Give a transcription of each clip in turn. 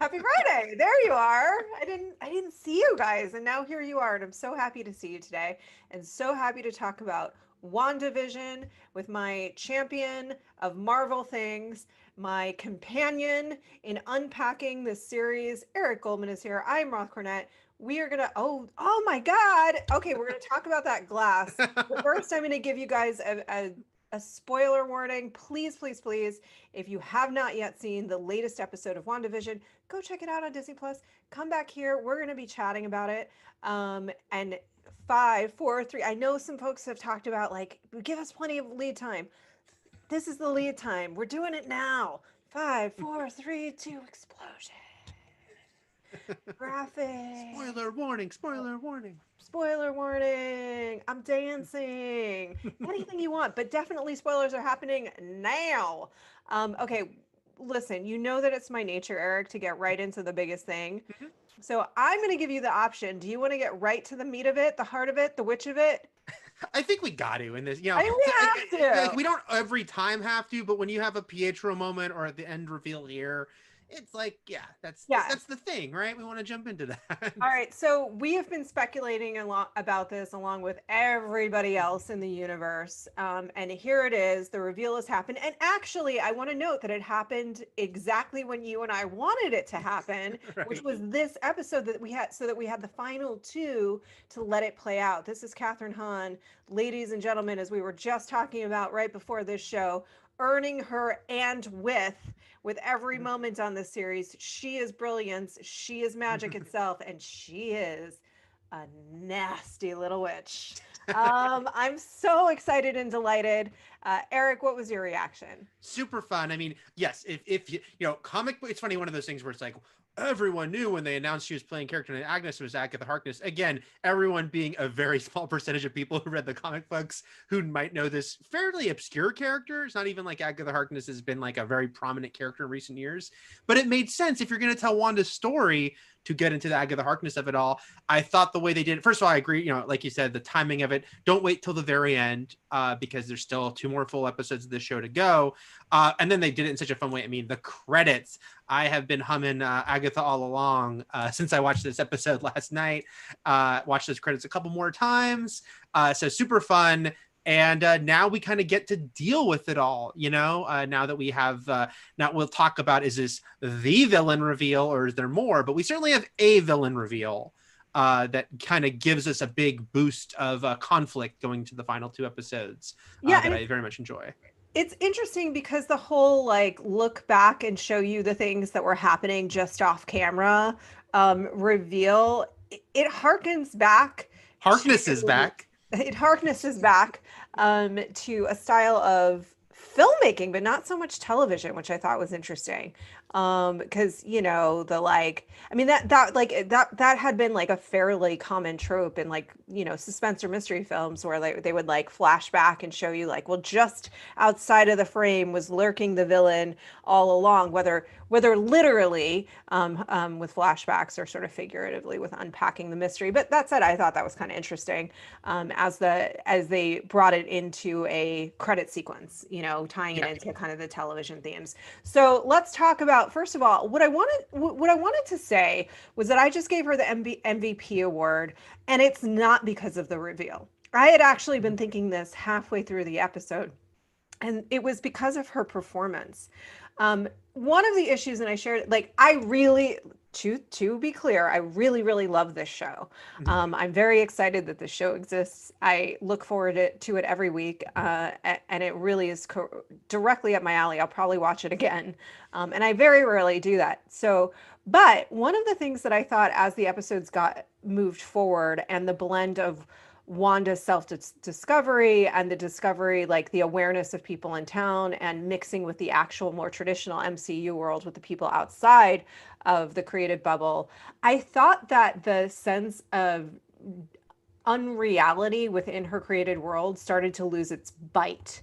Happy Friday. There you are. I didn't see you guys, and now here you are, and I'm so happy to see you today and so happy to talk about WandaVision with my champion of Marvel things, my companion in unpacking this series. Eric Goldman is here. I'm Roth Cornet. We are gonna oh my God. Okay, we're gonna talk about that glass. But first, I'm gonna give you guys a spoiler warning. Please, please, please, if you have not yet seen the latest episode of WandaVision, go check it out on Disney Plus. Come back here. We're going to be chatting about it. And five, four, three. I know some folks have talked about like, give us plenty of lead time. This is the lead time. We're doing it now. Five, four, three, two, explosion. Graphic. Spoiler warning, spoiler warning. Spoiler warning. I'm dancing. Anything you want, but definitely spoilers are happening now. Okay, listen, you know that it's my nature, Eric, to get right into the biggest thing. Mhm. So I'm going to give you the option. Do you want to get right to the meat of it, the heart of it, the witch of it? I think we got to in this, I mean, we have to. we don't every time have to, but when you have a Pietro moment or at the end reveal here, it's like, that's the thing, right? We want to jump into that. All right, so we have been speculating a lot about this along with everybody else in the universe. And here it is, the reveal has happened. And actually, I want to note that it happened exactly when you and I wanted it to happen, Right. which was this episode that we had, so that we had the final two to let it play out. This is Catherine Hahn, ladies and gentlemen, as we were just talking about right before this show, earning her and with every moment on this series. She is brilliance, she is magic itself, and she is a nasty little witch. I'm so excited and delighted. Eric, what was your reaction? Super fun. I mean, yes, if you know, comic book, it's funny, one of those things where it's like, everyone knew when they announced she was playing character and Agnes was Agatha Harkness. Again, everyone being a very small percentage of people who read the comic books who might know this fairly obscure character. It's not even like Agatha Harkness has been like a very prominent character in recent years, but it made sense if you're going to tell Wanda's story to get into the Agatha Harkness of it all. I thought the way they did it, first of all, I agree, you know, like you said, the timing of it, don't wait till the very end because there's still 2 more full episodes of this show to go. And then they did it in such a fun way. I mean, the credits, I have been humming Agatha all along since I watched this episode last night. Watched those credits a couple more times. So super fun. And now we kind of get to deal with it all, you know, now that we have, now we'll talk about, is this the villain reveal or is there more? But we certainly have a villain reveal that kind of gives us a big boost of conflict going to the final 2 episodes that I very much enjoy. It's interesting because the whole like look back and show you the things that were happening just off camera reveal, it harkens back. Harkness is back. It harknesses back to a style of filmmaking, but not so much television, which I thought was interesting. Because you know the like, I mean that had been like a fairly common trope in like, you know, suspense or mystery films where they would like flash back and show you like, well, just outside of the frame was lurking the villain all along, whether literally with flashbacks or sort of figuratively with unpacking the mystery. But that said, I thought that was kind of interesting as they brought it into a credit sequence, you know, tying it into kind of the television themes. So let's talk about, first of all, what I wanted to say was that I just gave her the MVP award, and it's not because of the reveal. I had actually been thinking this halfway through the episode, and it was because of her performance. One of the issues, and I shared, like, I really, to be clear, I really, really love this show. I'm very excited that the show exists. I look forward to it every week, and it really is directly up my alley. I'll probably watch it again, and I very rarely do that. So, but one of the things that I thought as the episodes got moved forward and the blend of Wanda's self-discovery and the discovery, like the awareness of people in town and mixing with the actual more traditional MCU world with the people outside of the creative bubble, I thought that the sense of unreality within her created world started to lose its bite,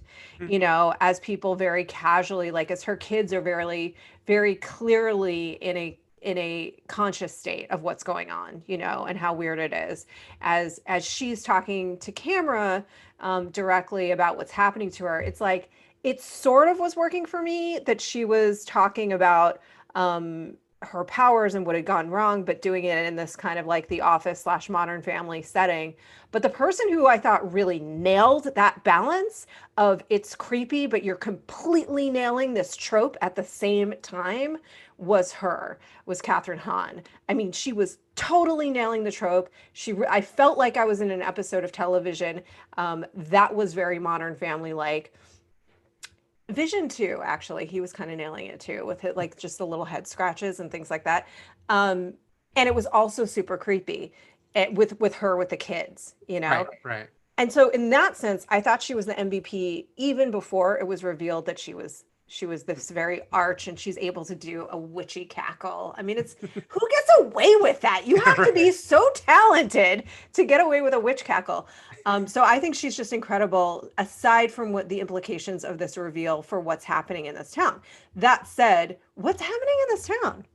you know, as people very casually, like as her kids are very, very clearly in a conscious state of what's going on, you know, and how weird it is as she's talking to camera directly about what's happening to her. It's like, it sort of was working for me that she was talking about her powers and what had gone wrong, but doing it in this kind of like the office slash Modern Family setting. But the person who I thought really nailed that balance of it's creepy, but you're completely nailing this trope at the same time was Catherine Hahn. I mean, she was totally nailing the trope. I felt like I was in an episode of television that was very Modern Family like. Vision too, actually, he was kind of nailing it too with it, like just the little head scratches and things like that. And it was also super creepy with her with the kids, you know. Right. And so in that sense, I thought she was the MVP even before it was revealed that she was this very arch and she's able to do a witchy cackle. I mean, it's who gets away with that? You have to be so talented to get away with a witch cackle. So I think she's just incredible, aside from what the implications of this reveal for what's happening in this town. That said, what's happening in this town?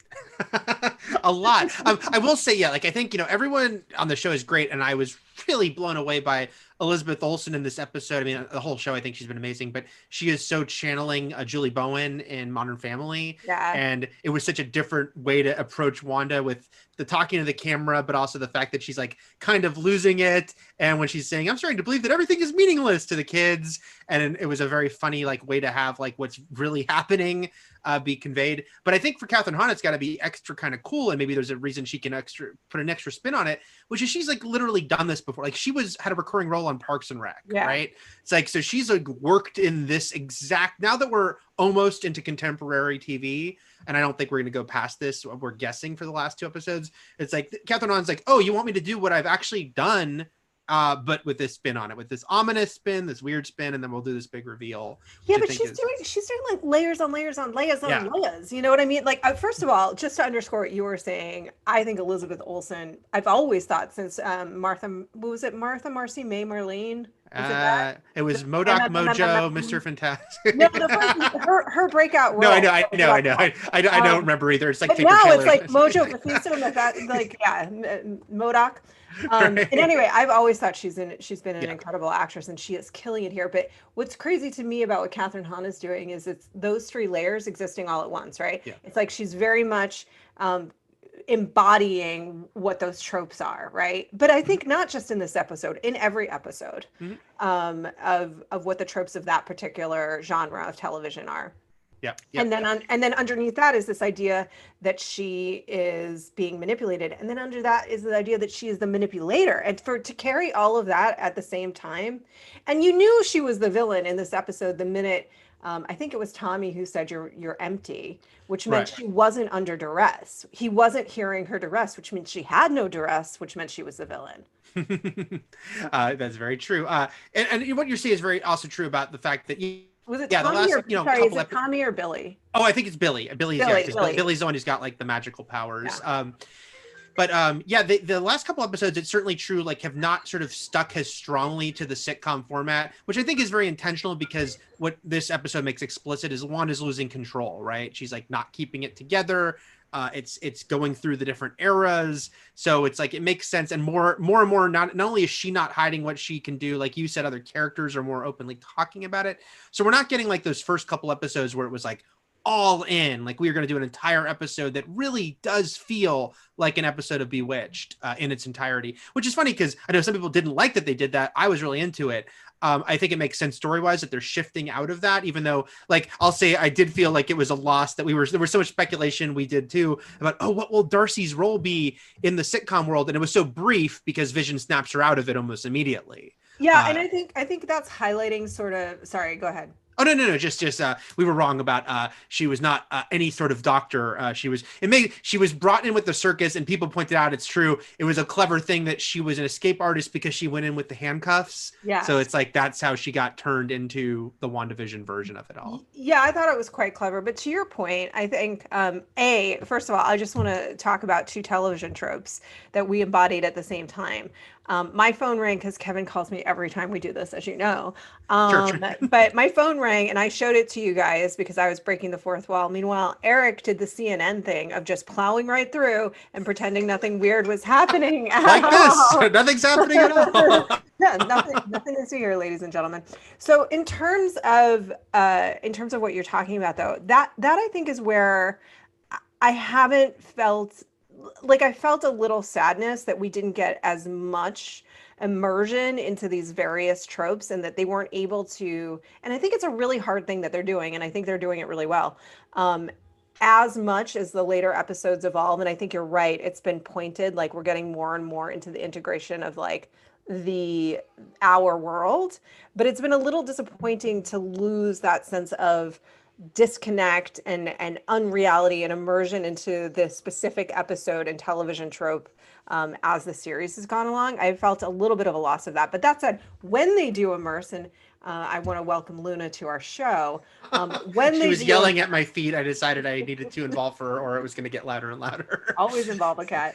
A lot. I will say, yeah, like I think, everyone on the show is great. And I was really blown away by Elizabeth Olsen in this episode. I mean, the whole show, I think she's been amazing, but she is so channeling Julie Bowen in Modern Family. Yeah. And it was such a different way to approach Wanda with the talking to the camera, but also the fact that she's like kind of losing it. And when she's saying, I'm starting to believe that everything is meaningless to the kids. And it was a very funny like way to have like what's really happening be conveyed. But I think for Catherine Hahn, it's got to be extra kind of cool. And maybe there's a reason she can put an extra spin on it, which is she's like literally done this before. Like she had a recurring role on Parks and Rec, right? It's like, so she's like worked in this exact, now that we're almost into contemporary TV, and I don't think we're going to go past this, we're guessing for the last 2 episodes. It's like Catherine Hahn's like, oh, you want me to do what I've actually done, but with this spin on it, with this ominous spin, this weird spin, and then we'll do this big reveal. Yeah, but she's doing like layers on layers on layers on layers. You know what I mean? Like, first of all, just to underscore what you were saying, I think Elizabeth Olsen, I've always thought since Martha Marcy May Marlene. It was Modoc Mojo, Mr. Fantastic. No, the first, her breakout role. No, I know. I don't remember either. It's like but now it's like Mojo Mephisto, like Modoc. And anyway, I've always thought she's been an incredible actress, and she is killing it here. But what's crazy to me about what Catherine Hahn is doing is it's those 3 layers existing all at once, right? Yeah. It's like she's very much embodying what those tropes are, right? But I think not just in this episode, in every episode of what the tropes of that particular genre of television are. Yeah. And then underneath that is this idea that she is being manipulated, and then under that is the idea that she is the manipulator, and to carry all of that at the same time. And you knew she was the villain in this episode the minute I think it was Tommy who said you're empty, which meant she wasn't under duress. He wasn't hearing her duress, which means she had no duress, which meant she was the villain. That's very true. And what you're saying is very also true about the fact that was it Tommy is it Tommy or Billy? Oh, I think it's Billy. Billy's the one who's got like the magical powers. Yeah. But the last couple episodes, it's certainly true, like have not sort of stuck as strongly to the sitcom format, which I think is very intentional because what this episode makes explicit is Wanda's losing control, right? She's like not keeping it together. It's going through the different eras. So it's like, it makes sense. And more and more, not only is she not hiding what she can do, like you said, other characters are more openly talking about it. So we're not getting like those first couple episodes where it was like all in, like we were going to do an entire episode that really does feel like an episode of Bewitched in its entirety, which is funny because I know some people didn't like that they did that. I was really into it. I think it makes sense story-wise that they're shifting out of that, even though, like, I'll say I did feel like it was a loss that there was so much speculation we did too about, oh, what will Darcy's role be in the sitcom world? And it was so brief because Vision snaps her out of it almost immediately. Yeah, and I think that's highlighting sort of, sorry, go ahead. Oh, no. Just we were wrong about she was not any sort of doctor. She was brought in with the circus, and people pointed out it's true. It was a clever thing that she was an escape artist because she went in with the handcuffs. Yeah. So it's like that's how she got turned into the WandaVision version of it all. Yeah, I thought it was quite clever. But to your point, I think first of all, I just want to talk about 2 television tropes that we embodied at the same time. My phone rang because Kevin calls me every time we do this, as you know. Sure. But my phone rang and I showed it to you guys because I was breaking the 4th wall. Meanwhile, Eric did the CNN thing of just plowing right through and pretending nothing weird was happening. Like this, nothing's happening at all. Yeah, nothing to see here, ladies and gentlemen. So in terms of what you're talking about, though, that I think is where I haven't felt like I felt a little sadness that we didn't get as much immersion into these various tropes and that they weren't able to, and I think it's a really hard thing that they're doing, and I think they're doing it really well. Um, as much as the later episodes evolve, and I think you're right, it's been pointed, like we're getting more and more into the integration of like the our world, but it's been a little disappointing to lose that sense of disconnect and unreality and immersion into the specific episode and television trope as the series has gone along. I felt a little bit of a loss of that. But that said, when they do immerse, and I want to welcome Luna to our show. When she was yelling at my feet, I decided I needed to involve her, or it was going to get louder and louder. Always involve a cat.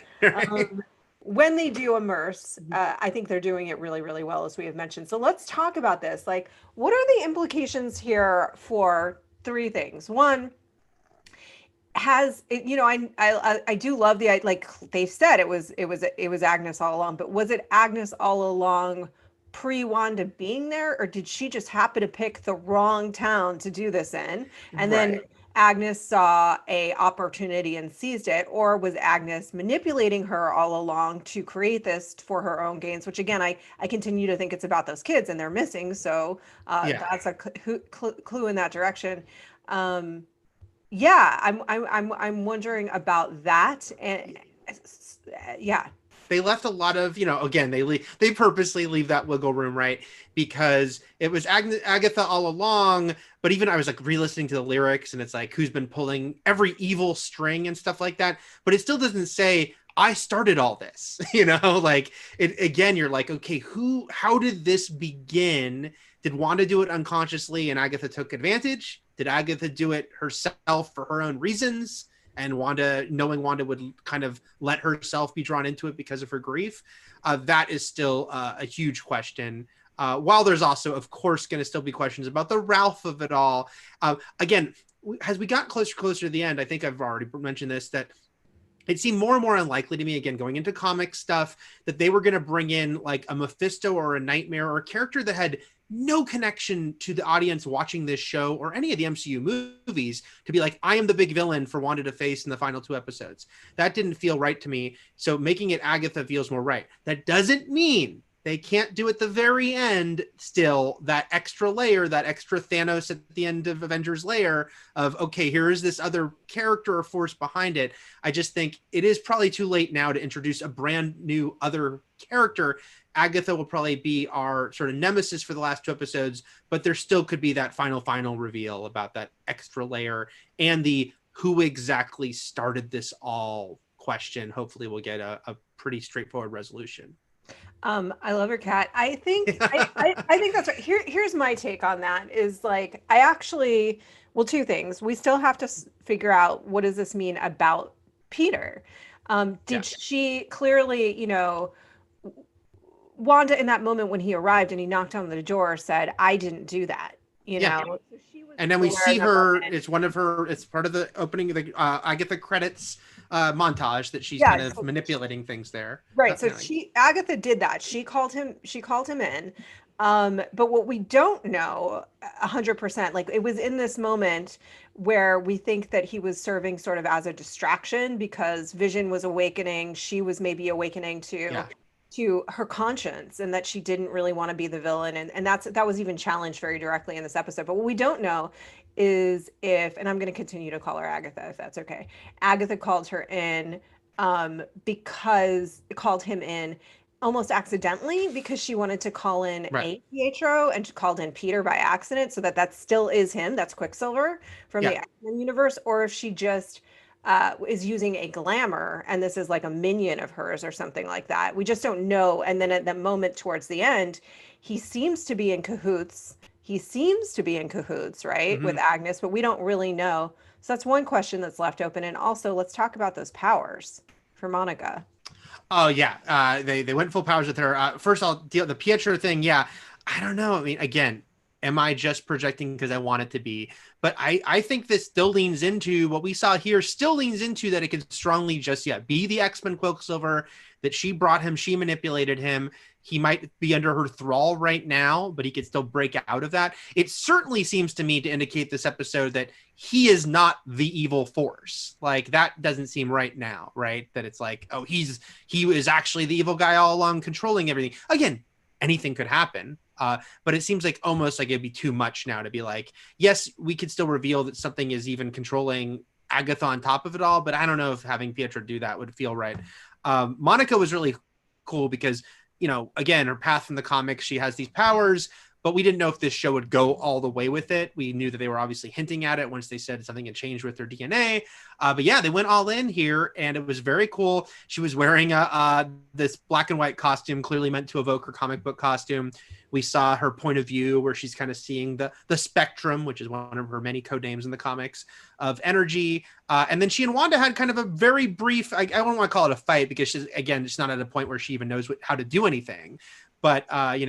When they do immerse, I think they're doing it really, really well, as we have mentioned. So let's talk about this. Like, what are the implications here for three things? One, has it, you know, I do love the, like they said, it was Agnes all along, but was it Agnes all along pre-Wanda being there, or did she just happen to pick the wrong town to do this in, and then Agnes saw a opportunity and seized it? Or was Agnes manipulating her all along to create this for her own gains? Which again, I continue to think it's about those kids and they're missing, so that's a clue in that direction. Yeah, I'm wondering about that, and yeah. They left a lot of, you know, again, they purposely leave that wiggle room, right? Because it was Agatha all along, but even I was like re-listening to the lyrics and it's like, who's been pulling every evil string and stuff like that. But it still doesn't say, I started all this, you know, like it, again, you're like, okay, how did this begin? Did Wanda do it unconsciously and Agatha took advantage? Did Agatha do it herself for her own reasons? And Wanda, knowing Wanda would kind of let herself be drawn into it because of her grief, that is still a huge question. While there's also, of course, going to still be questions about the Ralph of it all. Again, as we got closer to the end, I think I've already mentioned this, that it seemed more and more unlikely to me, again, going into comic stuff, that they were going to bring in like a Mephisto or a Nightmare or a character that had no connection to the audience watching this show or any of the MCU movies to be like, I am the big villain for Wanda to face in the final 2 episodes. That didn't feel right to me. So making it Agatha feels more right. That doesn't mean they can't do at the very end still that extra layer, that extra Thanos at the end of Avengers layer of, okay, here is this other character or force behind it. I just think it is probably too late now to introduce a brand new other character. Agatha will probably be our sort of nemesis for the last 2 episodes, but there still could be that final reveal about that extra layer and the who exactly started this all question. Hopefully we'll get a pretty straightforward resolution. I love your cat. I think I think that's right. Here's my take on that is like, I actually, well, 2 things. We still have to figure out, what does this mean about Peter? Did she clearly, you know, Wanda in that moment when he arrived and he knocked on the door said, I didn't do that, you know? So she was, and then we see her, it's part of the opening of the Agatha credits montage that she's kind of manipulating things there. Right. So Agatha did that. She called him in. But what we don't know 100%, like it was in this moment where we think that he was serving sort of as a distraction because Vision was awakening. She was maybe awakening to her conscience and that she didn't really want to be the villain. And that was even challenged very directly in this episode. But what we don't know is if, and I'm going to continue to call her Agatha, if that's okay. Agatha called her in called him in almost accidentally because she wanted to call in a Pietro and she called in Peter by accident, so that still is him. That's Quicksilver from the X-Men universe. Or if she just is using a glamour and this is like a minion of hers or something like that. We just don't know. And then at that moment towards the end, he seems to be in cahoots. Right, with Agnes, but we don't really know. So that's one question that's left open. And also, let's talk about those powers for Monica. Oh yeah, they went full powers with her. First, I'll deal with the Pietro thing. Yeah, I don't know. I mean, again, am I just projecting because I want it to be? But I think this still leans into what we saw here. Still leans into that it could strongly just be the X-Men Quicksilver. That she brought him, she manipulated him. he might be under her thrall right now, but he could still break out of that. It certainly seems to me to indicate this episode that he is not the evil force. Like, that doesn't seem right now, right? That it's like, oh, he is actually the evil guy all along, controlling everything. Again, anything could happen. But it seems like almost like it'd be too much now to be like, yes, we could still reveal that something is even controlling Agatha on top of it all, but I don't know if having Pietro do that would feel right. Monica was really cool because, again, her path from the comics, she has these powers, but we didn't know if this show would go all the way with it. We knew that they were obviously hinting at it once they said something had changed with their DNA. But yeah, they went all in here, and it was very cool. She was wearing this black and white costume, clearly meant to evoke her comic book costume. We saw her point of view where she's kind of seeing the spectrum, which is one of her many code names in the comics, of energy. And then she and Wanda had kind of a very brief, I don't want to call it a fight because she's not at a point where she even knows how to do anything. But,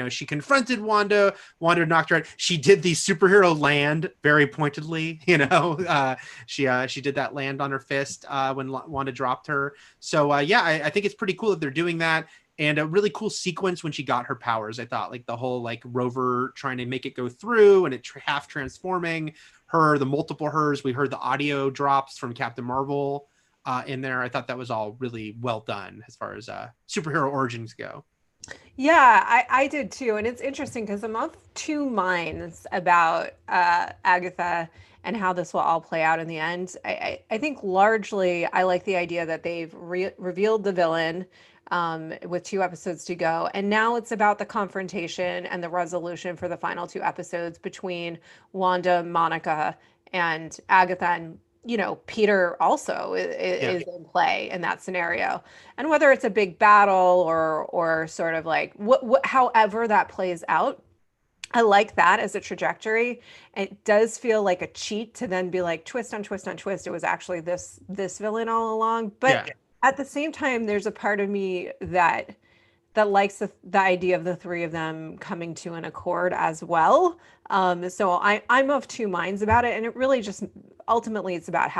she confronted Wanda. Wanda knocked her out. She did the superhero land very pointedly, she did that land on her fist when Wanda dropped her. So, I think it's pretty cool that they're doing that. And a really cool sequence when she got her powers. I thought, like, the whole like rover trying to make it go through and it half transforming her, the multiple hers. We heard the audio drops from Captain Marvel in there. I thought that was all really well done as far as superhero origins go. Yeah, I did too. And it's interesting because I'm of two minds about Agatha and how this will all play out in the end. I think largely I like the idea that they've revealed the villain with 2 episodes to go. And now it's about the confrontation and the resolution for the final 2 episodes between Wanda, Monica, and Agatha. And, Peter also is in play in that scenario. And whether it's a big battle or sort of like however that plays out, I like that as a trajectory. It does feel like a cheat to then be like twist on twist on twist. It was actually this villain all along. But at the same time, there's a part of me that likes the idea of the 3 of them coming to an accord as well. So I'm of two minds about it. And it really just, ultimately, it's about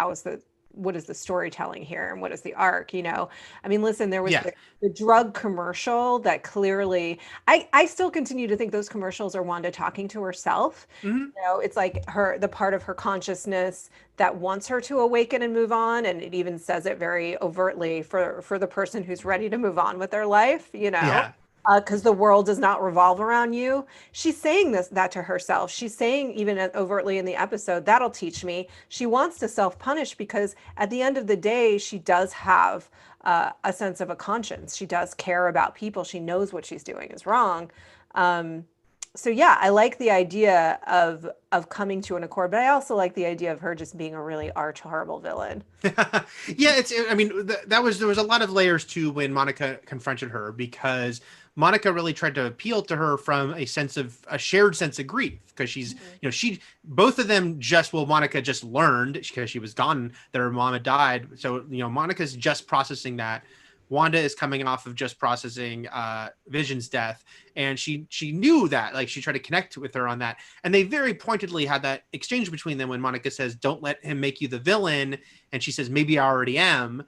what is the storytelling here and what is the arc, I mean, listen, there was the drug commercial that clearly, I still continue to think those commercials are Wanda talking to herself. Mm-hmm. It's like the part of her consciousness that wants her to awaken and move on. And it even says it very overtly for the person who's ready to move on with their life, because the world does not revolve around you. She's saying that to herself. She's saying, even overtly in the episode, that'll teach me. She wants to self-punish because at the end of the day, she does have a sense of a conscience. She does care about people. She knows what she's doing is wrong. So yeah, I like the idea of coming to an accord, but I also like the idea of her just being a really arch horrible villain. Yeah, there was a lot of layers to when Monica confronted her, because Monica really tried to appeal to her from a shared sense of grief, because she's, both of them Monica just learned, because she was gone, that her mom had died. So, Monica's just processing that. Wanda is coming off of just processing Vision's death, and she knew that, like, she tried to connect with her on that, and they very pointedly had that exchange between them when Monica says, "Don't let him make you the villain," and she says, "Maybe I already am."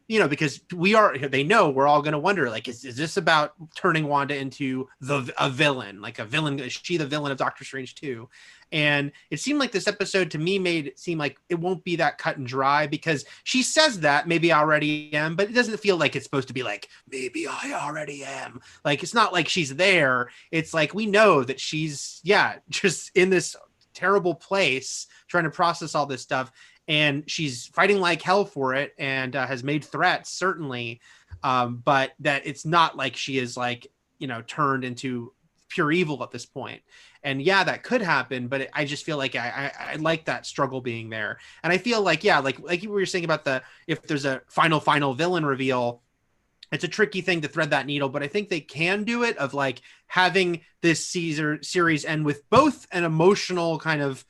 Because they know we're all going to wonder, like, is this about turning Wanda into a villain, like a villain? Is she the villain of Doctor Strange 2? And it seemed like this episode to me made it seem like it won't be that cut and dry, because she says that maybe I already am, but it doesn't feel like it's supposed to be like, maybe I already am. Like, it's not like she's there. It's like, we know that she's, just in this terrible place trying to process all this stuff. And she's fighting like hell for it, and has made threats, certainly. But that it's not like she is, like, turned into pure evil at this point. And that could happen, but I just feel like I like that struggle being there. And I feel like, like you were saying about if there's a final villain reveal, it's a tricky thing to thread that needle, but I think they can do it, of like having this series end with both an emotional kind of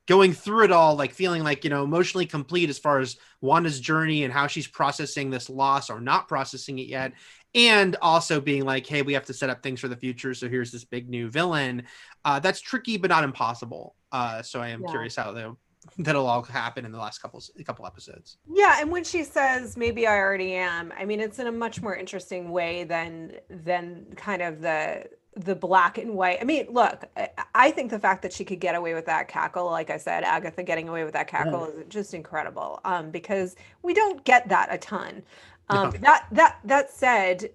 going through it all, like feeling like, emotionally complete as far as Wanda's journey and how she's processing this loss or not processing it yet. And also being like, hey, we have to set up things for the future. So here's this big new villain. That's tricky, but not impossible. So I am curious how they'll that'll all happen in the last couple episodes. Yeah, and when she says maybe I already am, I mean it's in a much more interesting way than kind of the black and white. I mean, look, I think the fact that she could get away with that cackle, like I said, Agatha getting away with that cackle is just incredible. Because we don't get that a ton. No. That said,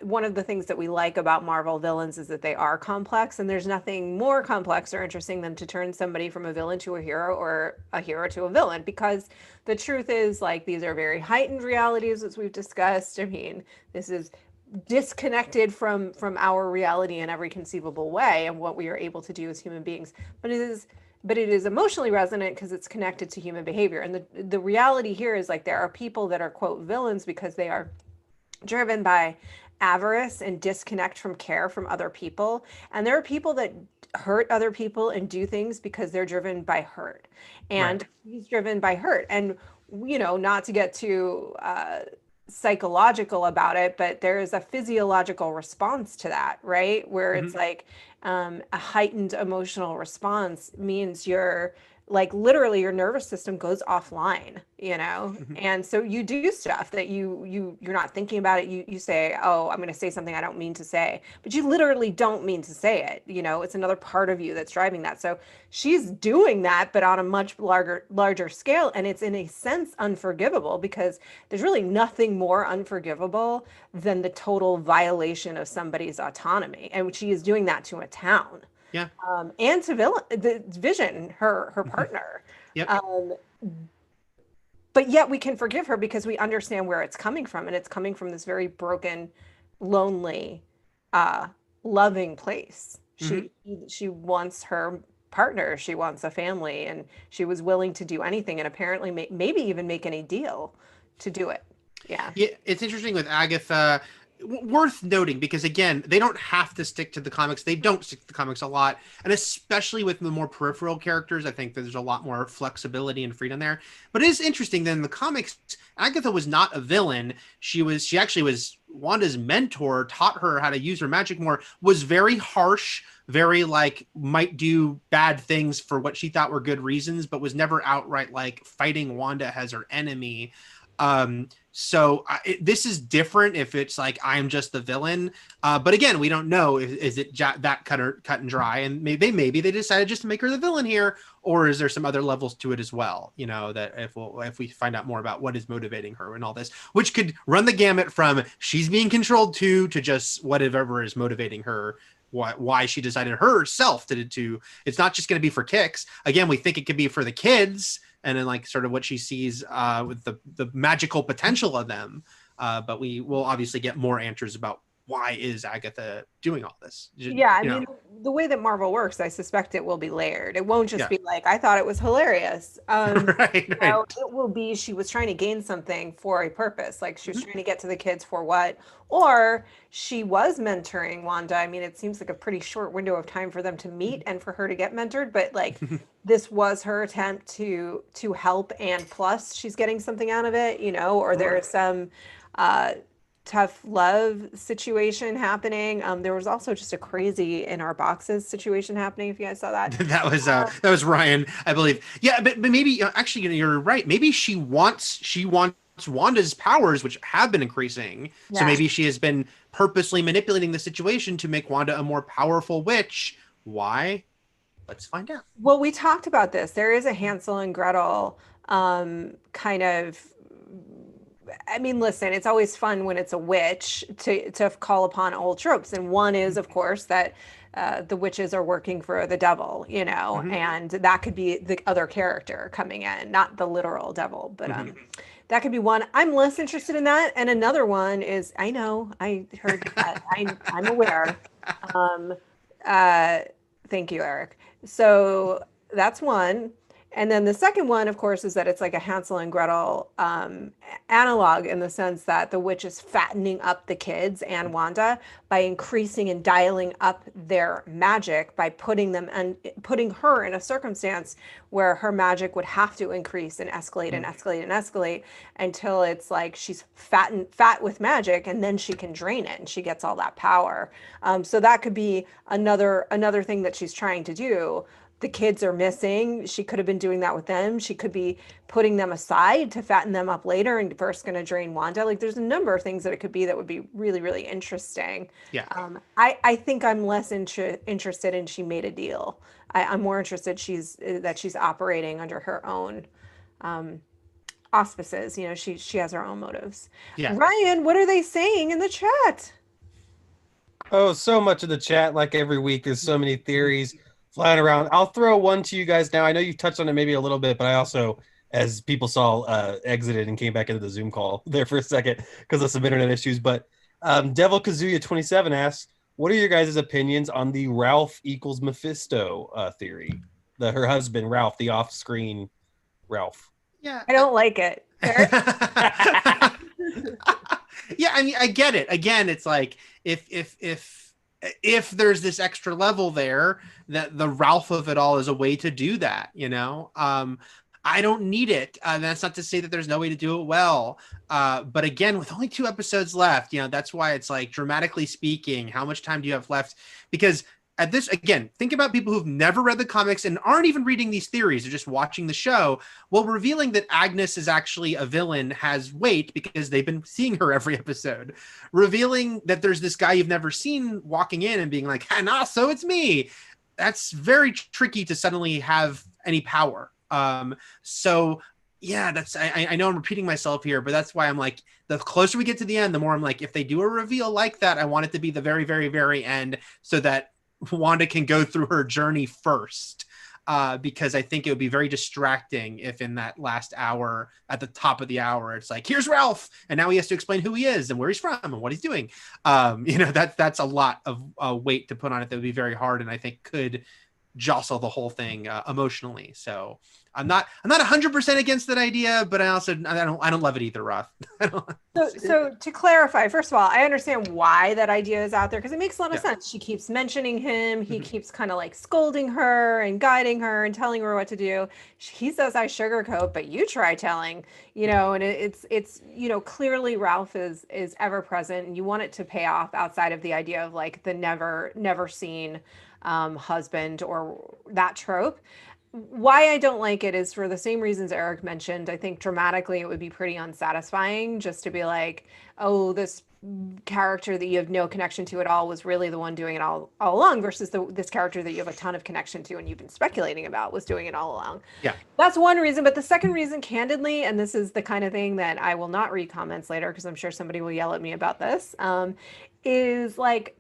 one of the things that we like about Marvel villains is that they are complex, and there's nothing more complex or interesting than to turn somebody from a villain to a hero or a hero to a villain. Because the truth is, like, these are very heightened realities, as we've discussed. I mean, this is disconnected from our reality in every conceivable way and what we are able to do as human beings. But it is emotionally resonant because it's connected to human behavior. And the reality here is, like, there are people that are, quote, villains because they are driven by avarice and disconnect from care from other people. And there are people that hurt other people and do things because they're driven by hurt. And he's driven by hurt. And, you know, not to get too psychological about it, but there is a physiological response to that, right? Where it's like a heightened emotional response means you're like literally your nervous system goes offline, you know? And so you do stuff that you're not thinking about it. You say, oh, I'm going to say something I don't mean to say, but you literally don't mean to say it. You know, it's another part of you that's driving that. So she's doing that, but on a much larger scale. And it's in a sense unforgivable because there's really nothing more unforgivable than the total violation of somebody's autonomy. And she is doing that to a town. Yeah. And to the Vision, her partner. Yep. But yet we can forgive her because we understand where it's coming from, and it's coming from this very broken, lonely, loving place. She wants her partner, she wants a family, and she was willing to do anything, and apparently maybe even make any deal to do it. Yeah. Yeah, it's interesting with Agatha. Worth noting because again, they don't have to stick to the comics. They don't stick to the comics a lot, and especially with the more peripheral characters, I think that there's a lot more flexibility and freedom there. But it is interesting that in the comics, Agatha was not a villain. She actually was Wanda's mentor, taught her how to use her magic more, was very harsh, very like might do bad things for what she thought were good reasons, but was never outright like fighting Wanda as her enemy. So this is different if it's like I'm just the villain, but again, we don't know is it that cut and dry, and maybe they decided just to make her the villain here, or is there some other levels to it as well? You know, that if we find out more about what is motivating her and all this, which could run the gamut from she's being controlled to just whatever is motivating her. Why she decided herself to it's not just going to be for kicks. Again, we think it could be for the kids. And then like sort of what she sees with the magical potential of them. But we will obviously get more answers about why is Agatha doing all this? Yeah, I mean, the way that Marvel works, I suspect it will be layered. It won't just be like, I thought it was hilarious. Right. It will be she was trying to gain something for a purpose. Like she was trying to get to the kids for what? Or she was mentoring Wanda. I mean, it seems like a pretty short window of time for them to meet and for her to get mentored. But like this was her attempt to help, and plus she's getting something out of it, you know, or there is some tough love situation happening. There was also just a crazy in our boxes situation happening. If you guys saw that, that was Ryan, I believe. Yeah, but maybe actually you're right. Maybe she wants Wanda's powers, which have been increasing. Yeah. So maybe she has been purposely manipulating the situation to make Wanda a more powerful witch. Why? Let's find out. Well, we talked about this. There is a Hansel and Gretel kind of. I mean, listen, it's always fun when it's a witch to call upon old tropes. And one is, of course, that the witches are working for the devil, you know, and that could be the other character coming in, not the literal devil, but that could be one. I'm less interested in that. And another one is, I know, I heard that. I'm aware. Thank you, Eric. So that's one. And then the second one, of course, is that it's like a Hansel and Gretel analog in the sense that the witch is fattening up the kids and Wanda by increasing and dialing up their magic by putting her in a circumstance where her magic would have to increase and escalate and escalate and escalate until it's like she's fat with magic, and then she can drain it and she gets all that power. So that could be another thing that she's trying to do. the kids are missing. She could have been doing that with them. She could be putting them aside to fatten them up later and first going to drain Wanda. Like there's a number of things that it could be that would be really, really interesting. Yeah. I think I'm less interested in she made a deal. I'm more interested that she's operating under her own auspices. You know, she has her own motives. Yeah. Ryan, what are they saying in the chat? Oh, so much of the chat, like every week, there's so many theories flying around. I'll throw one to you guys now. I know you touched on it maybe a little bit, but I also, as people saw, exited and came back into the Zoom call there for a second because of some internet issues. But Devil Kazuya 27 asks, what are your guys' opinions on the Ralph equals Mephisto theory? Her husband, Ralph, the off-screen Ralph. Yeah. I don't like it. Yeah, I mean, I get it. Again, it's like if there's this extra level there, that the Ralph of it all is a way to do that, you know. I don't need it. That's not to say that there's no way to do it well. But again, with only 2 episodes left, you know, that's why it's like, dramatically speaking, how much time do you have left? Because at this, again, think about people who've never read the comics and aren't even reading these theories, they're just watching the show. Well, revealing that Agnes is actually a villain has weight because they've been seeing her every episode. Revealing that there's this guy you've never seen walking in and being like, nah, so it's me. That's very tricky to suddenly have any power. So yeah, I know I'm repeating myself here, but that's why I'm like, the closer we get to the end, the more I'm like, if they do a reveal like that, I want it to be the very, very, very end so that Wanda can go through her journey first, because I think it would be very distracting if in that last hour, at the top of the hour, it's like, here's Ralph, and now he has to explain who he is and where he's from and what he's doing. You know, that's a lot of weight to put on it that would be very hard, and I think could jostle the whole thing emotionally. So I'm not 100% against that idea, but I don't love it either, Roth. So to clarify, first of all, I understand why that idea is out there because it makes a lot of sense. She keeps mentioning him. He keeps kind of like scolding her and guiding her and telling her what to do. He says, I sugarcoat, but you try telling, you know, and it's, you know, clearly Ralph is ever present, and you want it to pay off outside of the idea of like the never seen husband or that trope. Why I don't like it is for the same reasons Eric mentioned. I think dramatically it would be pretty unsatisfying just to be like, oh, this character that you have no connection to at all was really the one doing it all along, versus this character that you have a ton of connection to and you've been speculating about was doing it all along. Yeah. That's one reason. But the second reason, candidly, and this is the kind of thing that I will not read comments later because I'm sure somebody will yell at me about this, is like,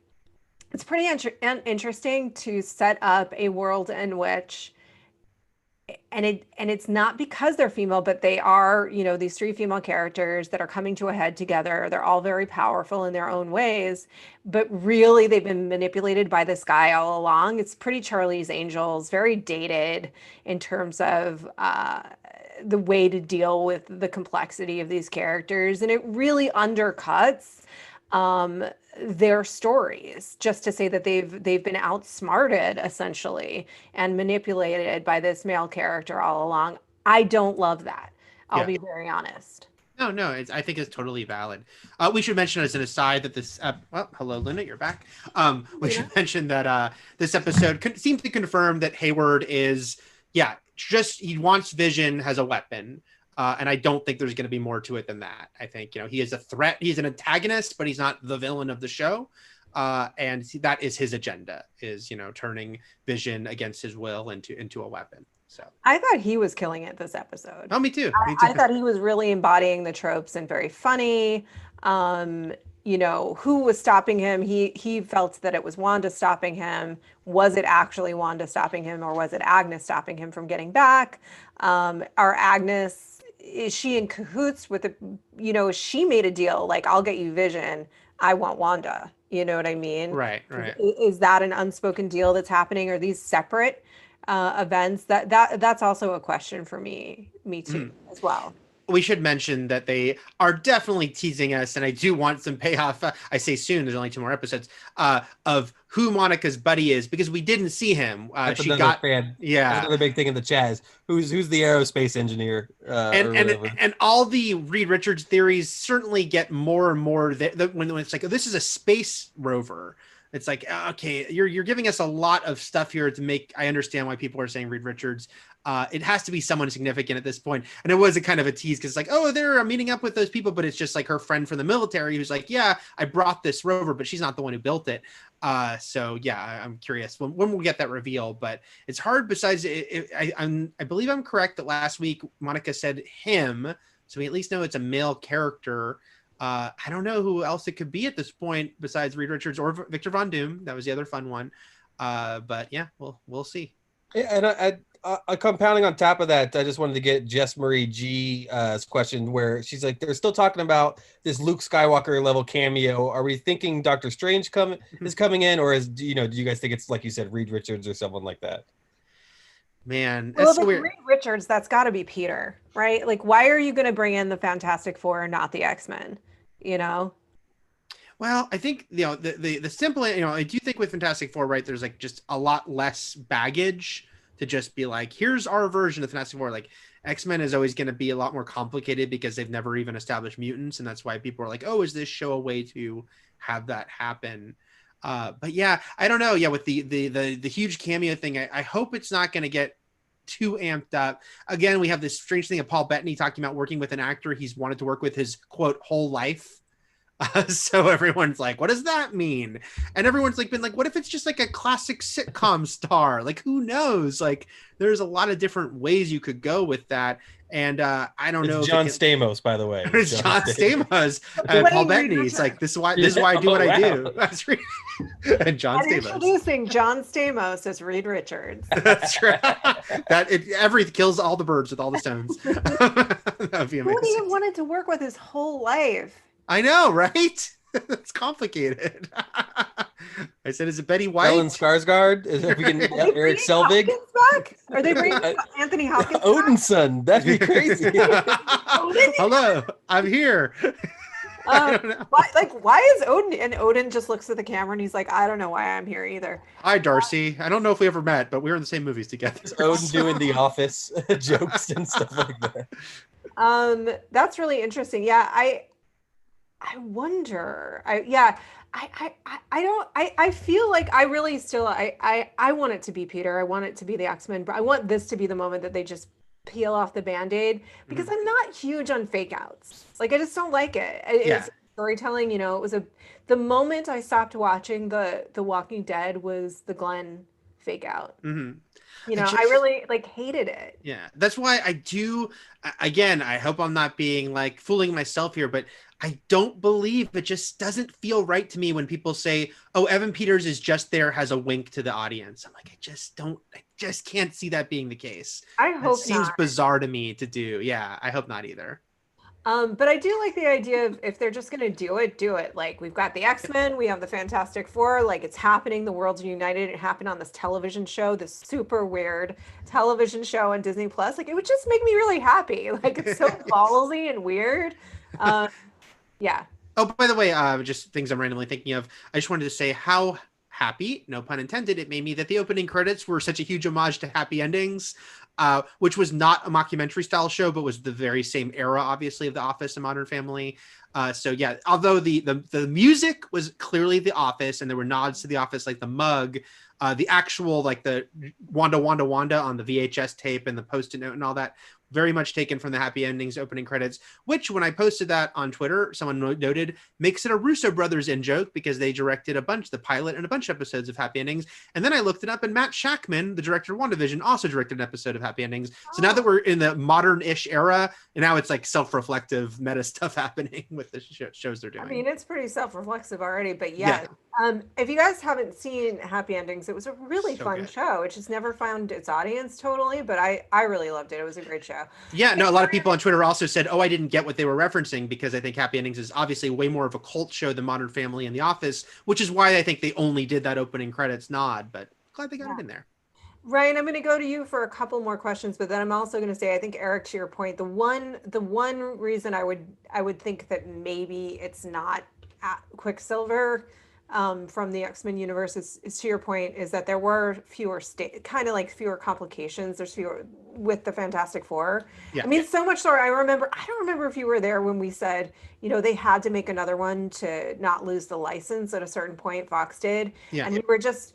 it's pretty interesting to set up a world in which, and it's not because they're female, but they are, you know, these 3 female characters that are coming to a head together. They're all very powerful in their own ways, but really they've been manipulated by this guy all along. It's pretty Charlie's Angels, very dated in terms of the way to deal with the complexity of these characters, and it really undercuts their stories just to say that they've been outsmarted essentially and manipulated by this male character all along. I don't love that. I'll be very honest. No, I think it's totally valid. We should mention as an aside that this, well, hello, Linda, you're back. We should mention that this episode seems to confirm that Hayward is, he wants Vision as a weapon. And I don't think there's going to be more to it than that. I think, you know, he is a threat. He's an antagonist, but he's not the villain of the show. And that is his agenda, is, you know, turning Vision against his will into a weapon. So I thought he was killing it this episode. Oh, me too. I thought he was really embodying the tropes and very funny. You know, who was stopping him? He felt that it was Wanda stopping him. Was it actually Wanda stopping him, or was it Agnes stopping him from getting back? Is she in cahoots with she made a deal like, I'll get you Vision, I want Wanda. You know what I mean? Right. Is that an unspoken deal that's happening? Are these separate events? That's also a question for me too, as well. We should mention that they are definitely teasing us, and I do want some payoff. I say soon, there's only 2 more episodes, of who Monica's buddy is, because we didn't see him. That's another big thing in the chat is who's the aerospace engineer, and all the Reed Richards theories certainly get more and more when it's like, oh, this is a space rover. It's like, okay, you're giving us a lot of stuff here to make. I understand why people are saying Reed Richards. It has to be someone significant at this point. And it was a kind of a tease because it's like, oh, they're meeting up with those people, but it's just like her friend from the military who's like, yeah, I brought this rover, but she's not the one who built it. So yeah, I'm curious when we'll get that reveal, but it's hard. Besides, I believe I'm correct that last week Monica said him, so we at least know it's a male character. I don't know who else it could be at this point besides Reed Richards or Victor Von Doom. That was the other fun one. But yeah, we'll see. Yeah, and compounding on top of that, I just wanted to get Jess Marie G's question where she's like, they're still talking about this Luke Skywalker level cameo. Are we thinking Doctor Strange is coming in, or do you guys think it's like you said, Reed Richards or someone like that? Man, well, if it's Reed Richards, that's got to be Peter, right? Like, why are you going to bring in the Fantastic Four and not the X-Men? You know. Well, I think the simple, I do think with Fantastic Four, right? There's like just a lot less baggage to just be like, here's our version of Fantastic Four. Like X-Men is always going to be a lot more complicated because they've never even established mutants, and that's why people are like, oh, is this show a way to have that happen? But yeah, I don't know. Yeah, with the huge cameo thing, I hope it's not going to get too amped up. Again, we have this strange thing of Paul Bettany talking about working with an actor he's wanted to work with his quote whole life. So everyone's like, what does that mean? And everyone's like been like, what if it's just like a classic sitcom star? Like, who knows? Like, there's a lot of different ways you could go with that. And I don't know. John Stamos, by the way. It's John Stamos and Paul Bettany. It's like, this is why I do what I do. That's right. And John Stamos. Introducing John Stamos as Reed Richards. That's right. That kills all the birds with all the stones. That would be amazing. Who would he wanted to work with his whole life? I know, right? It's complicated. I said, is it Betty White? Stellan Skarsgård? Eric Selvig? Are they bringing Anthony Hopkins? Odin's son. That'd be crazy. Hello, I'm here. Why is Odin? And Odin just looks at the camera and he's like, I don't know why I'm here either. Hi, Darcy. I don't know if we ever met, but we were in the same movies together. Odin doing The Office jokes and stuff like that. That's really interesting. Yeah, I wonder. I feel like I really still I want it to be Peter. I want it to be the X-Men, but I want this to be the moment that they just peel off the Band-Aid because I'm not huge on fake outs. Like I just don't like it. It's storytelling, it was the moment I stopped watching the Walking Dead was the Glenn fake out. I really hated it. Yeah, that's why I do. Again, I hope I'm not being like fooling myself here, but I don't believe it just doesn't feel right to me when people say, oh, Evan Peters is just there, has a wink to the audience. I'm like, I just can't see that being the case. I hope it seems bizarre to me to do. Yeah, I hope not either. But I do like the idea of if they're just going to do it. Like we've got the X-Men, we have the Fantastic Four, like it's happening. The world's united. It happened on this television show, this super weird television show on Disney Plus. Like it would just make me really happy. Like it's so ballsy and weird. Yeah. Oh, by the way, just things I'm randomly thinking of. I just wanted to say how happy, no pun intended, it made me that the opening credits were such a huge homage to Happy Endings, which was not a mockumentary style show, but was the very same era, obviously, of The Office and Modern Family. So yeah, although the music was clearly The Office and there were nods to The Office, like the mug, the actual like the Wanda on the VHS tape and the Post-it note and all that, very much taken from the Happy Endings opening credits, which when I posted that on Twitter, someone noted makes it a Russo brothers in joke because they directed the pilot and a bunch of episodes of Happy Endings. And then I looked it up and Matt Shackman, the director of WandaVision, also directed an episode of Happy Endings. So now that we're in the modern-ish era, and now it's like self-reflective meta stuff happening with the shows they're doing. I mean, it's pretty self-reflexive already, but yeah. If you guys haven't seen Happy Endings, it was a really fun show. It just never found its audience totally, but I really loved it. It was a great show. Yeah, no, a lot of people on Twitter also said, oh, I didn't get what they were referencing because I think Happy Endings is obviously way more of a cult show than Modern Family and The Office, which is why I think they only did that opening credits nod, but glad they got it in there. Ryan, I'm going to go to you for a couple more questions, but then I'm also going to say, I think, Eric, to your point, the one reason I would think that maybe it's not Quicksilver from the X-Men universe is to your point, is that there were fewer fewer complications. There's with the Fantastic Four. Yeah. I mean, so much so. I don't remember if you were there when we said, they had to make another one to not lose the license at a certain point. Fox did, Yeah. and we were just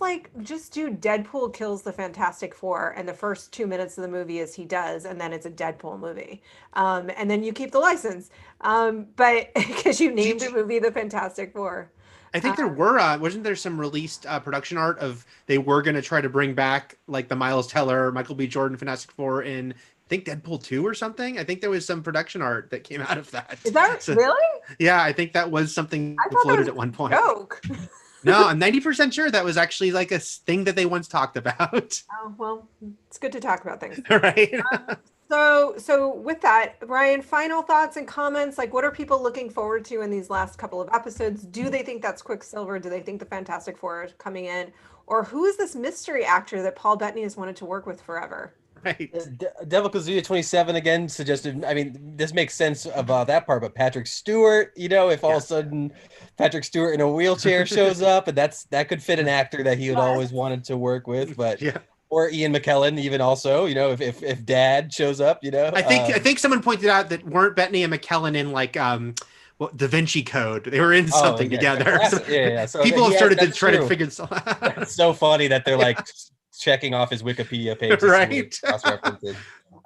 like, just do Deadpool kills the Fantastic Four, and the first 2 minutes of the movie is he does, and then it's a Deadpool movie, and then you keep the license, but because you named the movie the Fantastic Four. I think there wasn't there some released production art of they were going to try to bring back like the Miles Teller, Michael B. Jordan Fantastic Four in, I think, Deadpool 2 or something. I think there was some production art that came out of that. Is that really? Yeah, I think that was something floated at one point. Joke. No, I'm 90% sure that was actually like a thing that they once talked about. Oh, well, it's good to talk about things. Right. So with that, Ryan, final thoughts and comments. Like, what are people looking forward to in these last couple of episodes? Do they think that's Quicksilver? Do they think the Fantastic Four is coming in? Or who is this mystery actor that Paul Bettany has wanted to work with forever? Right. Devil Kazuya 27 again suggested. I mean, this makes sense about that part, but Patrick Stewart, if all of a sudden Patrick Stewart in a wheelchair shows up, and that could fit an actor that he had always wanted to work with, but or Ian McKellen, even also, if Dad shows up, I think someone pointed out that weren't Bettany and McKellen in like Da Vinci Code. They were in something together. So people have started to try to figure this out. It's so funny that they're like checking off his Wikipedia page, right?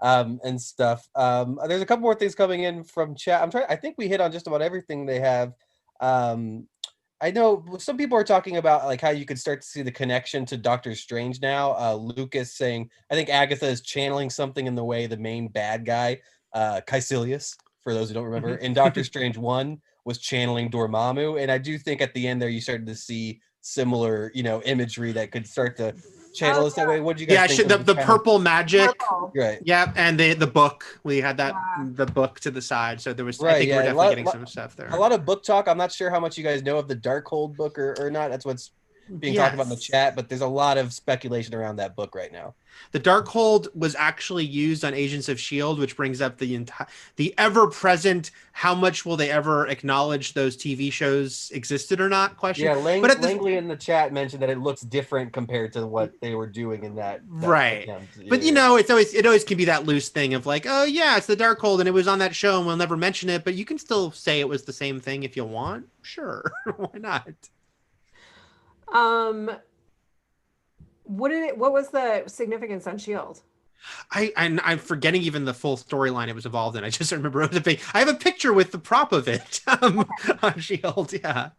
And stuff. There's a couple more things coming in from chat. I think we hit on just about everything they have. I know some people are talking about like how you could start to see the connection to Doctor Strange now. Lucas saying, I think Agatha is channeling something in the way the main bad guy, Caecilius, for those who don't remember, in Doctor Strange 1 was channeling Dormammu. And I do think at the end there you started to see similar, imagery that could start to channel us that way. What do you guys think? The purple magic. Right. Yeah, and the book. We had that the book to the side. So there was I think we're definitely getting some stuff there. A lot of book talk. I'm not sure how much you guys know of the Darkhold book or not. That's what's being talked about in the chat, but there's a lot of speculation around that book right now. The Darkhold was actually used on Agents of S.H.I.E.L.D., which brings up the ever-present, how much will they ever acknowledge those TV shows existed or not question. Yeah, Langley in the chat mentioned that it looks different compared to what they were doing in that right. attempt. But it always can be that loose thing of like, oh yeah, it's the Darkhold and it was on that show and we'll never mention it, but you can still say it was the same thing if you want. Sure, why not? What was the significance on S.H.I.E.L.D.? I'm forgetting even the full storyline it was involved in. I just remember it was I have a picture with the prop of it on S.H.I.E.L.D. Yeah.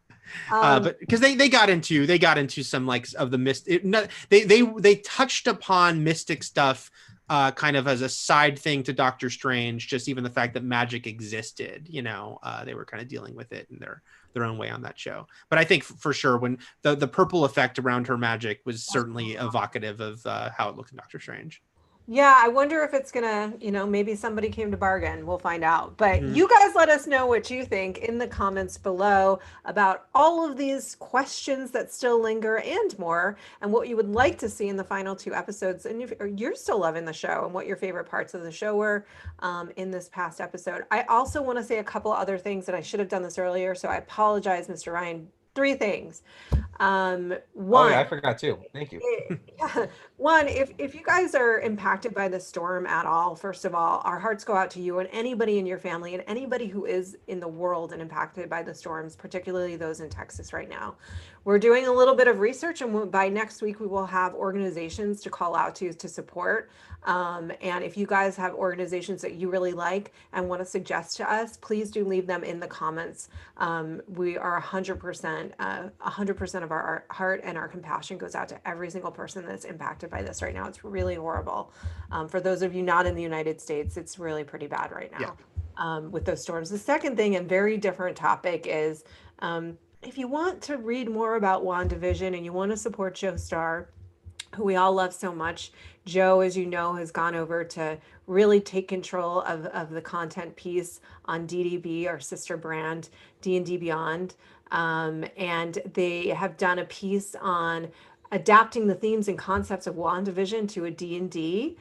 But because they got into some like of the mystic. They touched upon mystic stuff kind of as a side thing to Doctor Strange. Just even the fact that magic existed, they were kind of dealing with it in their own way on that show. But I think for sure when the purple effect around her magic was certainly evocative of how it looked in Doctor Strange. Yeah, I wonder if it's gonna, maybe somebody came to bargain. We'll find out. But you guys let us know what you think in the comments below about all of these questions that still linger and more, and what you would like to see in the final 2 episodes. And if you're still loving the show and what your favorite parts of the show were in this past episode. I also want to say a couple other things that I should have done this earlier, so I apologize, Mr. Ryan. 3 things. One, I forgot too. Thank you. One, if you guys are impacted by the storm at all, first of all, our hearts go out to you and anybody in your family and anybody who is in the world and impacted by the storms, particularly those in Texas right now. We're doing a little bit of research, and by next week we will have organizations to call out to support. And if you guys have organizations that you really like and want to suggest to us, please do leave them in the comments. We are 100% of our heart and our compassion goes out to every single person that's impacted by this right now. It's really horrible. For those of you not in the United States, it's really pretty bad right now with those storms. The second thing, and very different topic, is if you want to read more about WandaVision and you want to support Joe Starr, who we all love so much. Joe, as you know, has gone over to really take control of the content piece on DDB, our sister brand, D&D Beyond. And they have done a piece on adapting the themes and concepts of WandaVision to a D&D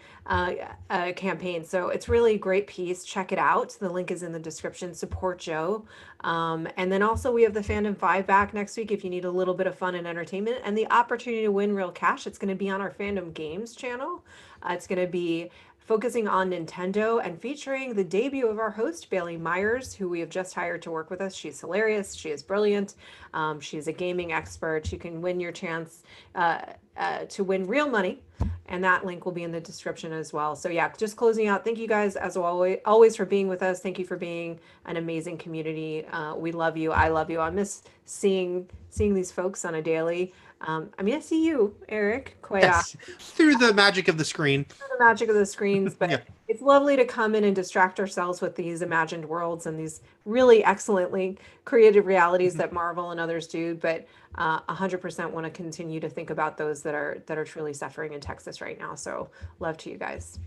campaign. So it's really a great piece. Check it out. The link is in the description. Support Joe. And then also we have the Fandom 5 back next week if you need a little bit of fun and entertainment and the opportunity to win real cash. It's going to be on our Fandom Games channel. It's going to be focusing on Nintendo and featuring the debut of our host, Bailey Myers, who we have just hired to work with us. She's hilarious. She is brilliant. She's a gaming expert. You can win your chance to win real money. And that link will be in the description as well. So yeah, just closing out. Thank you guys as always for being with us. Thank you for being an amazing community. We love you. I love you. I miss seeing these folks on a daily. I mean, I see you, Eric, quite often. Through the magic of the screen. Through the magic of the screens, but yeah. It's lovely to come in and distract ourselves with these imagined worlds and these really excellently created realities that Marvel and others do. But 100% want to continue to think about those that are truly suffering in Texas right now. So love to you guys.